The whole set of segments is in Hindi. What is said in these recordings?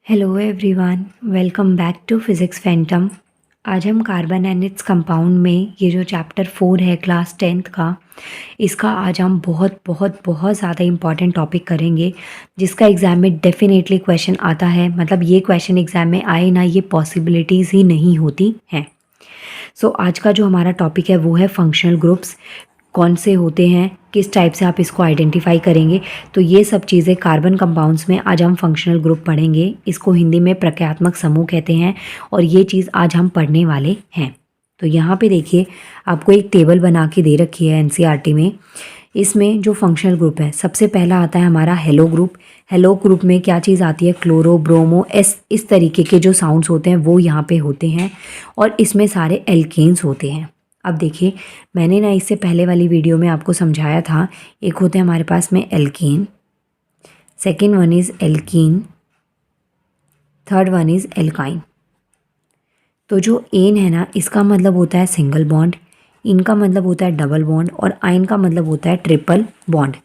Hello everyone, welcome back to physics phantom. आज हम कार्बन एंड इट्स कंपाउंड में ये जो चैप्टर 4 है क्लास 10th का, इसका आज हम बहुत बहुत बहुत ज़्यादा इम्पॉर्टेंट टॉपिक करेंगे जिसका एग्ज़ाम में डेफिनेटली क्वेश्चन आता है। मतलब ये क्वेश्चन एग्ज़ाम में आए ना, ये पॉसिबिलिटीज़ ही नहीं होती हैं। सो आज का जो हमारा टॉपिक है वो है फंक्शनल ग्रुप्स। कौन से होते हैं, किस टाइप से आप इसको आइडेंटिफाई करेंगे, तो ये सब चीज़ें कार्बन कंपाउंड्स में आज हम फंक्शनल ग्रुप पढ़ेंगे। इसको हिंदी में प्रक्रियात्मक समूह कहते हैं और ये चीज़ आज हम पढ़ने वाले हैं। तो यहाँ पे देखिए, आपको एक टेबल बना के दे रखी है एनसीईआरटी में। इसमें जो फंक्शनल ग्रुप है, सबसे पहला आता है हमारा हेलो ग्रुप। हेलो ग्रुप में क्या चीज़ आती है? क्लोरो, ब्रोमो, एस, इस तरीके के जो साउंड्स होते हैं वो यहाँ पे होते हैं और इसमें सारे एल्केन्स होते हैं। अब देखिए, मैंने ना इससे पहले वाली वीडियो में आपको समझाया था, एक होते हैं हमारे पास में alkane, second one is alkene, third one is alkyne. तो जो एन है ना, इसका मतलब होता है सिंगल बॉन्ड, इनका मतलब होता है डबल बॉन्ड और आइन का मतलब होता है ट्रिपल बॉन्ड।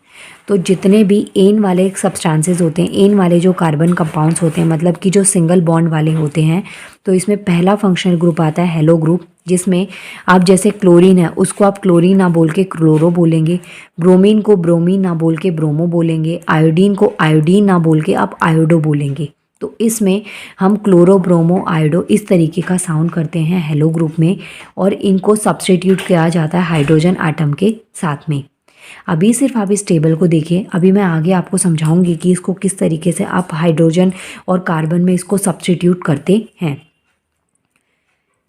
तो जितने भी एन वाले सब्सटेंसेस होते हैं, एन वाले जो कार्बन कंपाउंड्स होते हैं, मतलब कि जो सिंगल बॉन्ड वाले होते हैं, तो इसमें पहला फंक्शनल ग्रुप आता है हेलो ग्रुप, जिसमें आप जैसे क्लोरीन है उसको आप क्लोरीन ना बोल के क्लोरो बोलेंगे, ब्रोमीन को ब्रोमीन ना बोल के ब्रोमो बोलेंगे, आयोडीन को आयोडीन ना बोल के आप आयोडो बोलेंगे। तो इसमें हम क्लोरो, ब्रोमो, आयोडो इस तरीके का साउंड करते हैं हेलो ग्रुप में और इनको सब्स्टिट्यूट किया जाता है हाइड्रोजन एटम के साथ में। अभी सिर्फ आप इस टेबल को देखिए, अभी मैं आगे आपको समझाऊंगी कि इसको किस तरीके से आप हाइड्रोजन और कार्बन में इसको सब्स्टिट्यूट करते हैं।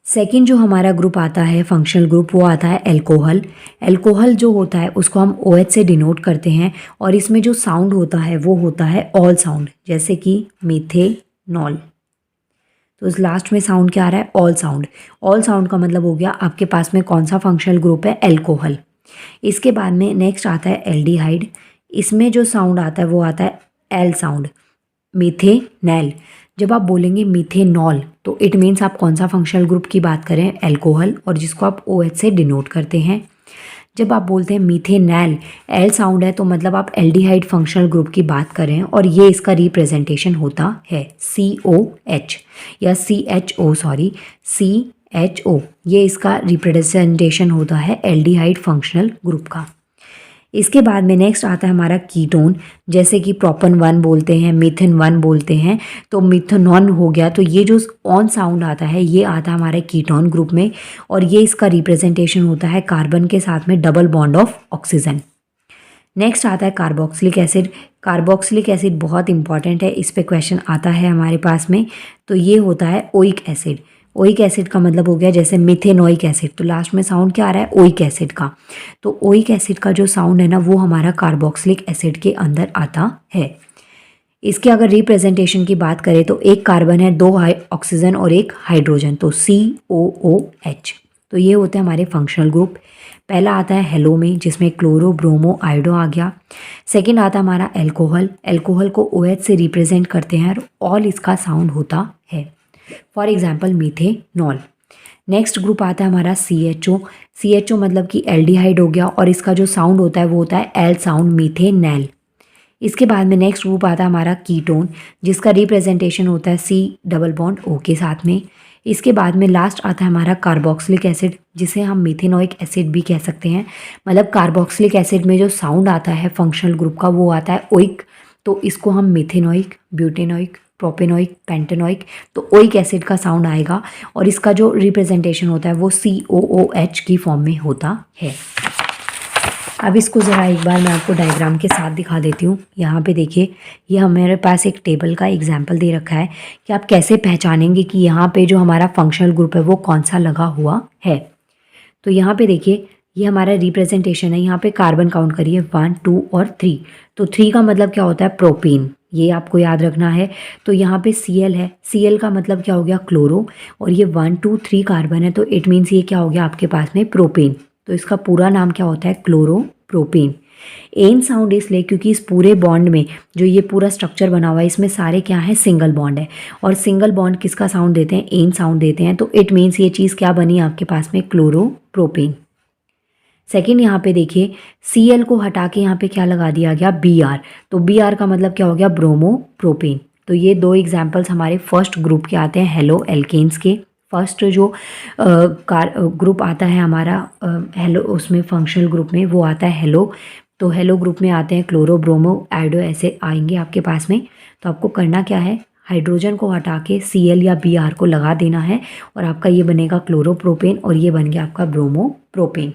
सेकेंड जो हमारा ग्रुप आता है फंक्शनल ग्रुप, वो आता है एल्कोहल। एल्कोहल जो होता है उसको हम OH से डिनोट करते हैं और इसमें जो साउंड होता है वो होता है ऑल साउंड, जैसे कि मीथेनॉल। तो इस लास्ट में साउंड क्या आ रहा है? All sound. ऑल साउंड का मतलब हो गया आपके पास में कौन सा फंक्शनल ग्रुप है? एल्कोहल। इसके बाद में नेक्स्ट आता है एल्डिहाइड। इसमें जो साउंड आता है वो आता है एल साउंड। मीथेनैल। जब आप बोलेंगे मीथेनॉल तो इट मीन्स आप कौन सा फंक्शनल ग्रुप की बात करें? एल्कोहल, और जिसको आप OH से डिनोट करते हैं। जब आप बोलते हैं मीथेनैल, एल साउंड है, तो मतलब आप एल्डिहाइड फंक्शनल ग्रुप की बात करें और ये इसका रिप्रेजेंटेशन होता है COH या CHO, सॉरी CHO। ये इसका रिप्रेजेंटेशन होता है एल्डिहाइड फंक्शनल ग्रुप का। इसके बाद में नेक्स्ट आता है हमारा कीटोन, जैसे कि प्रोपन 1 बोलते हैं, मीथेन 1 बोलते हैं, तो मिथेनॉन हो गया। तो ये जो ऑन साउंड आता है ये आता है हमारे कीटोन ग्रुप में और ये इसका रिप्रेजेंटेशन होता है कार्बन के साथ में double bond of oxygen. Next आता है कार्बोक्सिलिक एसिड। कार्बोक्सिलिक एसिड बहुत इंपॉर्टेंट है, इस पे क्वेश्चन आता है हमारे पास में। तो ये होता है ओइक एसिड। ओइक एसिड का मतलब हो गया जैसे मिथेनोइक एसिड, तो लास्ट में साउंड क्या आ रहा है? ओइक एसिड का। तो ओइक एसिड का जो साउंड है ना वो हमारा कार्बोक्सिलिक एसिड के अंदर आता है। इसके अगर रिप्रेजेंटेशन की बात करें तो एक कार्बन है, 2 ऑक्सीजन और 1 हाइड्रोजन, तो COOH। तो ये होते हैं हमारे फंक्शनल ग्रुप। पहला आता है हेलो में, जिसमें क्लोरो, ब्रोमो, आयोडो आ गया। सेकंड आता है हमारा एल्कोहल। एल्कोहल को OH से रिप्रेजेंट करते हैं और ऑल इसका साउंड होता है, for example methanol. Next group आता है हमारा CHO। CHO मतलब कि एल्डिहाइड हो गया और इसका जो साउंड होता है वो होता है एल साउंड, मीथेनैल। इसके बाद में नेक्स्ट ग्रुप आता है हमारा कीटोन, जिसका रिप्रेजेंटेशन होता है C डबल बॉन्ड O के साथ में। इसके बाद में लास्ट आता है हमारा कार्बोक्सिलिक एसिड, जिसे हम मिथेनोइक एसिड भी कह सकते हैं। मतलब कार्बोक्सिलिक एसिड में जो साउंड आता है फंक्शनल ग्रुप का वो आता है ओइक, तो इसको हम मिथेनोइक, ब्यूटेनोइक, प्रोपेनोइक, पेंटेनोइक, तो ओइक एसिड का साउंड आएगा और इसका जो रिप्रेजेंटेशन होता है वो COOH की फॉर्म में होता है। अब इसको ज़रा एक बार मैं आपको डायग्राम के साथ दिखा देती हूँ। यहाँ पे देखिए, ये हमारे पास एक टेबल का एग्जाम्पल दे रखा है कि आप कैसे पहचानेंगे कि यहाँ पे जो हमारा फंक्शनल ग्रुप है वो कौन सा लगा हुआ है। तो यहाँ पे देखिए, ये हमारा रिप्रेजेंटेशन है। यहाँ पे कार्बन काउंट करिए 1, 2 और 3। तो 3 का मतलब क्या होता है? प्रोपेन, ये आपको याद रखना है। तो यहाँ पे Cl है, Cl का मतलब क्या हो गया? क्लोरो, और ये 1, 2, 3 कार्बन है, तो इट मीन्स ये क्या हो गया आपके पास में? प्रोपेन। तो इसका पूरा नाम क्या होता है? Chloro propane. एन साउंड इसलिए क्योंकि इस पूरे बॉन्ड में जो ये पूरा स्ट्रक्चर बना हुआ है इसमें सारे क्या है? सिंगल बॉन्ड है, और सिंगल बॉन्ड किसका साउंड देते हैं? एन साउंड देते हैं। तो इट मीन्स ये चीज़ क्या बनी आपके पास में? Chloro propane. सेकेंड यहाँ पे देखिए, Cl को हटा के यहाँ पे क्या लगा दिया गया? Br। तो Br का मतलब क्या हो गया? Bromo propane. तो ये 2 एग्जाम्पल्स हमारे फर्स्ट ग्रुप के आते हैं हेलो एल्केन्स के। फर्स्ट जो ग्रुप आता है हमारा हेलो, उसमें फंक्शनल ग्रुप में वो आता है हेलो। तो हेलो ग्रुप में आते हैं क्लोरो, ब्रोमो, आयोडो, ऐसे आएंगे आपके पास में। तो आपको करना क्या है, हाइड्रोजन को हटा के Cl या Br को लगा देना है और आपका ये बनेगा क्लोरोप्रोपेन और ये बन गया आपका ब्रोमोप्रोपेन।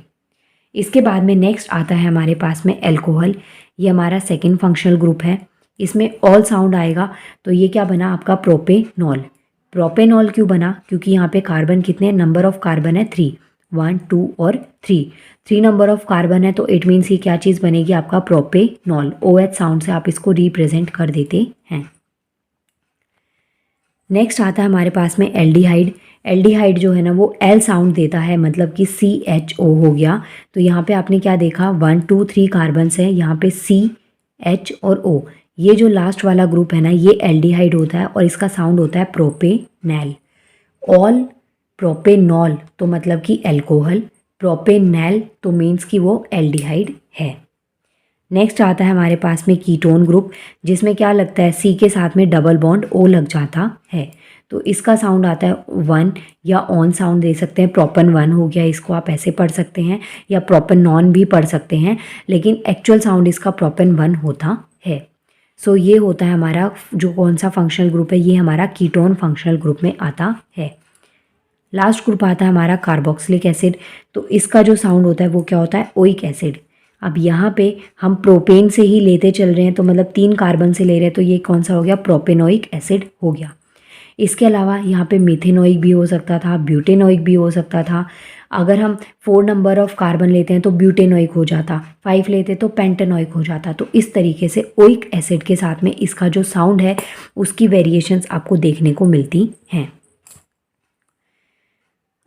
इसके बाद में नेक्स्ट आता है हमारे पास में एल्कोहल। ये हमारा सेकेंड फंक्शनल ग्रुप है, इसमें ऑल साउंड आएगा। तो ये क्या बना आपका प्रोपेनॉल। प्रोपेनॉल क्यों बना, क्योंकि यहाँ पे कार्बन कितने, नंबर ऑफ कार्बन है 3, 1 2 और 3 नंबर ऑफ कार्बन है। तो इट मीन्स ये क्या चीज़ बनेगी आपका प्रोपेनॉल। OH साउंड से आप इसको रिप्रेजेंट कर देते हैं। नेक्स्ट आता है हमारे पास में एल्डिहाइड। एल्डिहाइड जो है ना वो एल साउंड देता है, मतलब कि CHO हो गया। तो यहाँ पे आपने क्या देखा, 1 2 3 कार्बन्स है, यहाँ पे C H और O। ये जो लास्ट वाला ग्रुप है ना ये एल्डिहाइड होता है और इसका साउंड होता है प्रोपेनैल। ऑल प्रोपेनॉल तो मतलब कि एल्कोहल, प्रोपेनैल तो मीन्स कि वो एल्डिहाइड है। नेक्स्ट आता है हमारे पास में कीटोन ग्रुप, जिसमें क्या लगता है C के साथ में डबल बॉन्ड O लग जाता है। तो इसका साउंड आता है 1 या ऑन साउंड दे सकते हैं, प्रोपन 1 हो गया, इसको आप ऐसे पढ़ सकते हैं, या प्रोपन नॉन भी पढ़ सकते हैं, लेकिन एक्चुअल साउंड इसका प्रोपन 1 होता है। सो ये होता है हमारा जो कौन सा फंक्शनल ग्रुप है, ये हमारा कीटोन फंक्शनल ग्रुप में आता है। लास्ट ग्रुप आता है हमारा कार्बोक्सिलिक एसिड। तो इसका जो साउंड होता है वो क्या होता है, ओइक एसिड। अब यहाँ पे हम प्रोपेन से ही लेते चल रहे हैं, तो मतलब 3 कार्बन से ले रहे हैं, तो ये कौन सा हो गया, प्रोपेनोइक एसिड हो गया। इसके अलावा यहाँ पे मिथेनोइक भी हो सकता था, ब्यूटेनोइक भी हो सकता था। अगर हम 4 नंबर ऑफ कार्बन लेते हैं तो ब्यूटेनोइक हो जाता, 5 लेते तो पेंटेनोइक हो जाता। तो इस तरीके से ओइक एसिड के साथ में इसका जो साउंड है उसकी वेरिएशंस आपको देखने को मिलती हैं।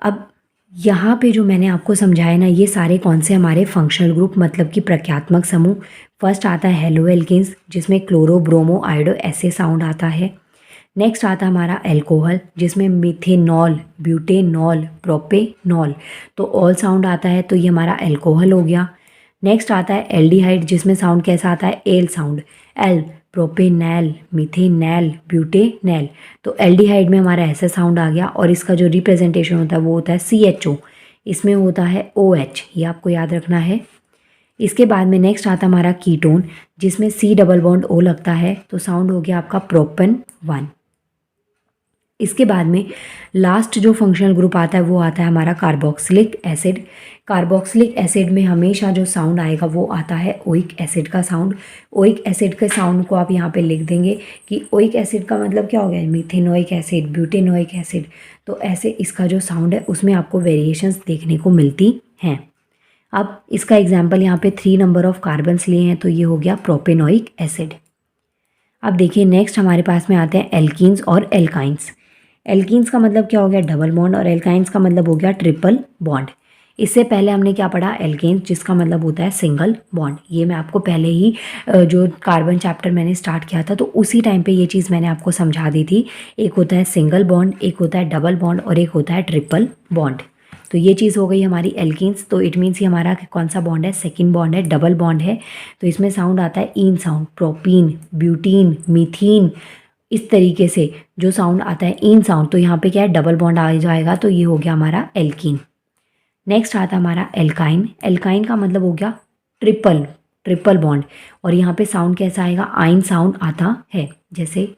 अब यहाँ पे जो मैंने आपको समझाया ना, ये सारे कौन से हमारे फंक्शनल ग्रुप मतलब कि प्रक्रियात्मक समूह। फर्स्ट आता है हेलो एल्केन्स, जिसमें क्लोरो, ब्रोमो, आयोडो ऐसे साउंड आता है। नेक्स्ट आता है हमारा एल्कोहल, जिसमें मिथेनॉल, ब्यूटेनॉल, प्रोपेनॉल तो ऑल साउंड आता है, तो ये हमारा एल्कोहल हो गया। नेक्स्ट आता है एल्डिहाइड, जिसमें साउंड कैसा आता है, एल साउंड, एल, प्रोपेनैल, मिथेनैल, ब्यूटेनैल। तो एल्डिहाइड में हमारा ऐसा साउंड आ गया और इसका जो रिप्रेजेंटेशन होता है वो होता है CHO, इसमें होता है OH, ये आपको याद रखना है। इसके बाद में नेक्स्ट आता हमारा कीटोन, जिसमें C डबल बॉन्ड O लगता है, तो साउंड हो गया आपका प्रोपन 1। इसके बाद में लास्ट जो फंक्शनल ग्रुप आता है वो आता है हमारा कार्बोक्सिलिक एसिड। कार्बोक्सिलिक एसिड में हमेशा जो साउंड आएगा वो आता है ओइक एसिड का साउंड। ओइक एसिड के साउंड को आप यहाँ पे लिख देंगे कि ओइक एसिड का मतलब क्या हो गया, मिथेनोइक एसिड, ब्यूटेनोइक एसिड। तो ऐसे इसका जो साउंड है उसमें आपको वेरिएशंस देखने को मिलती हैं। अब इसका एग्जाम्पल यहाँ पे 3 नंबर ऑफ कार्बन्स लिए हैं, तो ये हो गया प्रोपेनोइक एसिड। अब देखिए नेक्स्ट हमारे पास में आते हैं एल्कीन्स और एल्काइंस। एल्कीन्स का मतलब क्या हो गया, डबल बॉन्ड, और एल्काइंस का मतलब हो गया ट्रिपल बॉन्ड। इससे पहले हमने क्या पढ़ा, एल्केन्स, जिसका मतलब होता है सिंगल बॉन्ड। ये मैं आपको पहले ही जो कार्बन चैप्टर मैंने स्टार्ट किया था तो उसी टाइम पे ये चीज़ मैंने आपको समझा दी थी। एक होता है सिंगल बॉन्ड, एक होता है डबल बॉन्ड और एक होता है ट्रिपल बॉन्ड। तो ये चीज़ हो गई हमारी एल्कीन्स। तो इट मीन्स ये हमारा कौन सा बॉन्ड है, सेकेंड बॉन्ड है, डबल बॉन्ड है। तो इसमें साउंड आता है इन साउंड, प्रोपीन, ब्यूटीन, मीथीन, इस तरीके से जो साउंड आता है इन साउंड। तो यहाँ पे क्या है, डबल बॉन्ड आ जाएगा, तो ये हो गया हमारा एल्कीन। नेक्स्ट आता है हमारा एल्काइन। एल्काइन का मतलब हो गया ट्रिपल बॉन्ड, और यहाँ पे साउंड कैसा आएगा, आइन साउंड आता है, जैसे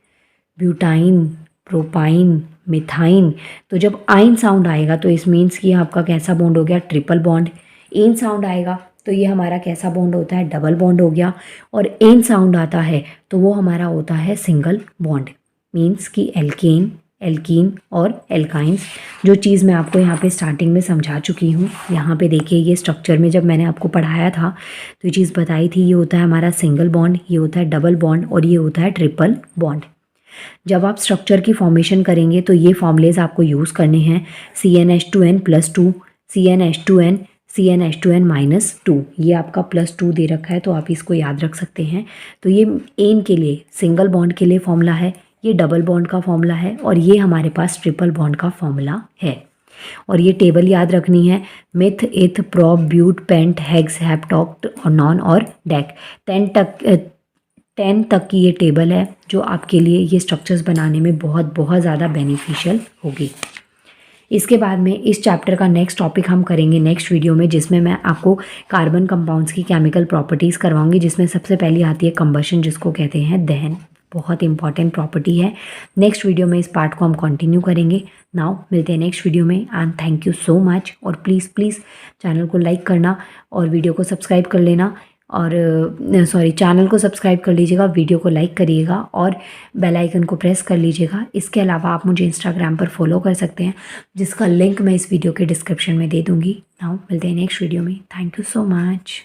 ब्यूटाइन, प्रोपाइन, मिथाइन। तो जब आइन साउंड आएगा तो इस मीन्स कि आपका कैसा बॉन्ड हो गया, ट्रिपल बॉन्ड। इन साउंड आएगा तो ये हमारा कैसा बॉन्ड होता है, डबल बॉन्ड हो गया। और एन साउंड आता है तो वो हमारा होता है सिंगल बॉन्ड। मीन्स कि एल्केन, एल्कीन और एल्काइंस, जो चीज़ मैं आपको यहाँ पे स्टार्टिंग में समझा चुकी हूँ। यहाँ पे देखिए ये स्ट्रक्चर में जब मैंने आपको पढ़ाया था तो ये चीज़ बताई थी, ये होता है हमारा सिंगल बॉन्ड, ये होता है डबल बॉन्ड और ये होता है ट्रिपल बॉन्ड। जब आप स्ट्रक्चर की फॉर्मेशन करेंगे तो ये फॉर्मूलेज आपको यूज़ करने हैं, CnH2n+2, CnH2n, CnH2n-2। ये आपका +2 दे रखा है तो आप इसको याद रख सकते हैं। तो ये एन के लिए सिंगल बॉन्ड के लिए फॉर्मूला है, ये डबल बॉन्ड का फॉर्मूला है और ये हमारे पास ट्रिपल बॉन्ड का फॉर्मूला है। और ये टेबल याद रखनी है, मिथ, इथ, प्रोप, ब्यूट, पेंट, हेक्स, हेप्टॉक्ट और नॉन और डेक। 10 10 तक की ये टेबल है जो आपके लिए ये स्ट्रक्चर्स बनाने में बहुत बहुत ज़्यादा बेनिफिशियल होगी। इसके बाद में इस चैप्टर का नेक्स्ट टॉपिक हम करेंगे नेक्स्ट वीडियो में, जिसमें मैं आपको कार्बन कंपाउंड्स की केमिकल प्रॉपर्टीज़ करवाऊंगी, जिसमें सबसे पहली आती है कंबशन, जिसको कहते हैं दहन। बहुत इंपॉर्टेंट प्रॉपर्टी है। नेक्स्ट वीडियो में इस पार्ट को हम कंटिन्यू करेंगे। नाउ मिलते हैं नेक्स्ट वीडियो में and thank you so much. और प्लीज़ प्लीज़ चैनल को लाइक करना और वीडियो को सब्सक्राइब कर लेना, और चैनल को सब्सक्राइब कर लीजिएगा, वीडियो को लाइक करिएगा और बेल आइकन को प्रेस कर लीजिएगा। इसके अलावा आप मुझे इंस्टाग्राम पर फॉलो कर सकते हैं, जिसका लिंक मैं इस वीडियो के डिस्क्रिप्शन में दे दूँगी। नाउ मिलते हैं नेक्स्ट वीडियो में। Thank you so much.